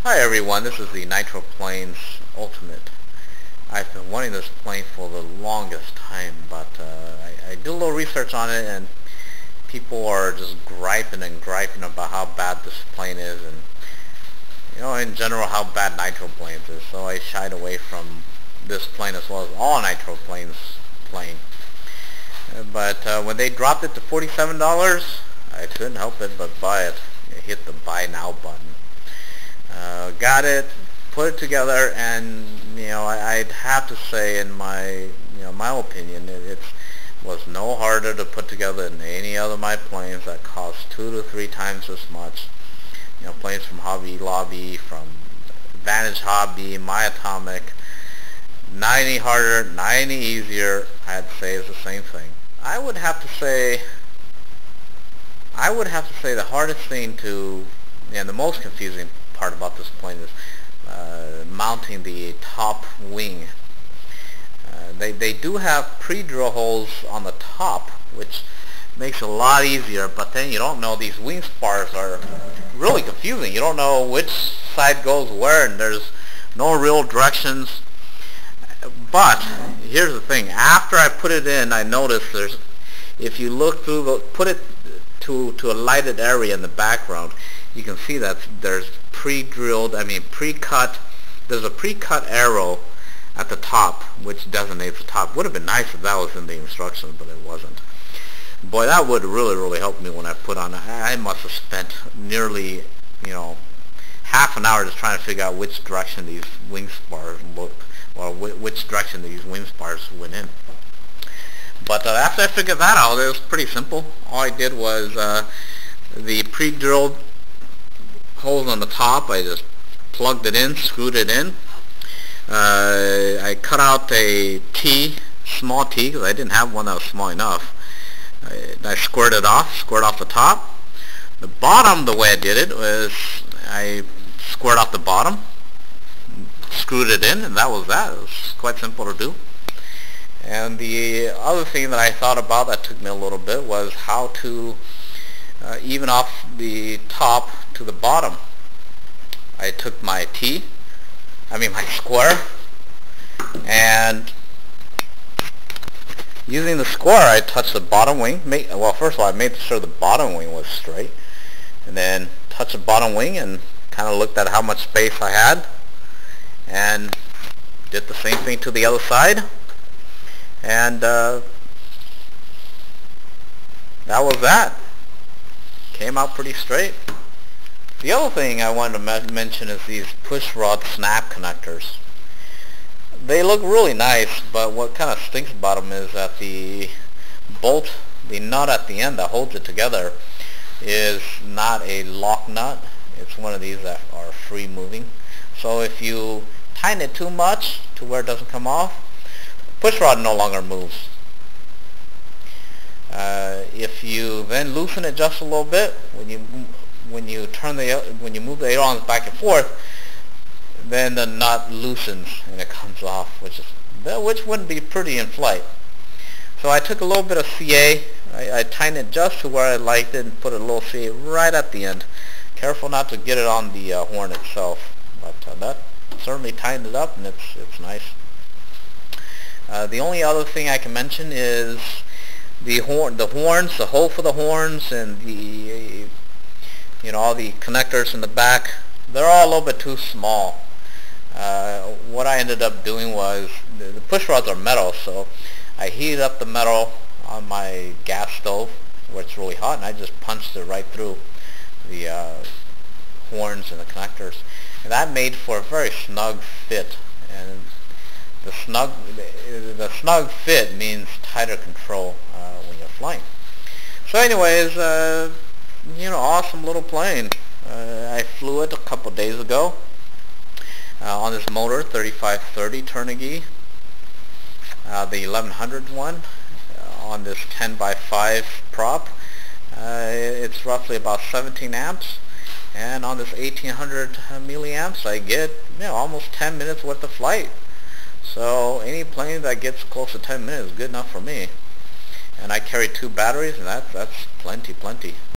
Hi everyone, this is the NitroPlanes Ultimate. I've been wanting this plane for the longest time, but I did a little research on it and people are just griping about how bad this plane is and, in general how bad NitroPlanes is. So I shied away from this plane as well as all NitroPlanes plane. But when they dropped it to $47, I couldn't help it but buy it. I hit the buy now button. Got it, put it together, and I'd have to say, in my my opinion, it was no harder to put together than any other of my planes that cost 2 to 3 times as much. Planes from Hobby Lobby, from Advantage Hobby, My Atomic. Not any harder, not any easier. I'd say it's the same thing. I would have to say the hardest thing and the most confusing part about this plane is mounting the top wing. They do have pre-drill holes on the top, which makes it a lot easier, but then you don't know, these wing spars are really confusing. You don't know which side goes where, and there's no real directions. But here's the thing, after I put it in, I noticed if you look through put it to a lighted area in the background, you can see that there's pre-cut, there's a pre-cut arrow at the top which designates the top. Would have been nice if that was in the instructions, but it wasn't. Boy, that would really help me when I put on. I must have spent nearly half an hour just trying to figure out which direction these wing spars looked, or which direction these wing spars went in. But after I figured that out, it was pretty simple. All I did was the pre-drilled holes on the top, I just plugged it in, screwed it in. I cut out a small T, because I didn't have one that was small enough. I squared off the top. The bottom, the way I did it was I squared off the bottom, screwed it in, and that was that. It was quite simple to do. And the other thing that I thought about that took me a little bit was how to even off the top to the bottom. I took my my square, and using the square I touched the bottom wing. Well, first of all, I made sure the bottom wing was straight, and then touched the bottom wing and kind of looked at how much space I had, and did the same thing to the other side, and that was that. Came out pretty straight. The other thing I wanted to mention is these push rod snap connectors. They look really nice, but what kind of stinks about them is that the nut at the end that holds it together is not a lock nut. It's one of these that are free moving. So if you tighten it too much to where it doesn't come off, the push rod no longer moves. If you then loosen it just a little bit, when you move the ailerons back and forth, then the nut loosens and it comes off, which wouldn't be pretty in flight. So I took a little bit of CA, I tightened it just to where I liked it, and put a little CA right at the end. Careful not to get it on the horn itself, but that certainly tightened it up, and it's nice. The only other thing I can mention is the horns, the hole for the horns, and the all the connectors in the back. They're all a little bit too small. What I ended up doing was, the push rods are metal, so I heated up the metal on my gas stove where it's really hot, and I just punched it right through the horns and the connectors, and that made for a very snug fit. And the snug fit means tighter control when you're flying. So anyways, awesome little plane. I flew it a couple days ago on this motor, 3530 turniqy, the 1100 one, on this 10x5 prop. It's roughly about 17 amps, and on this 1800 milliamps I get almost 10 minutes worth of flight. So any plane that gets close to 10 minutes is good enough for me. And I carry 2 batteries, and that's plenty.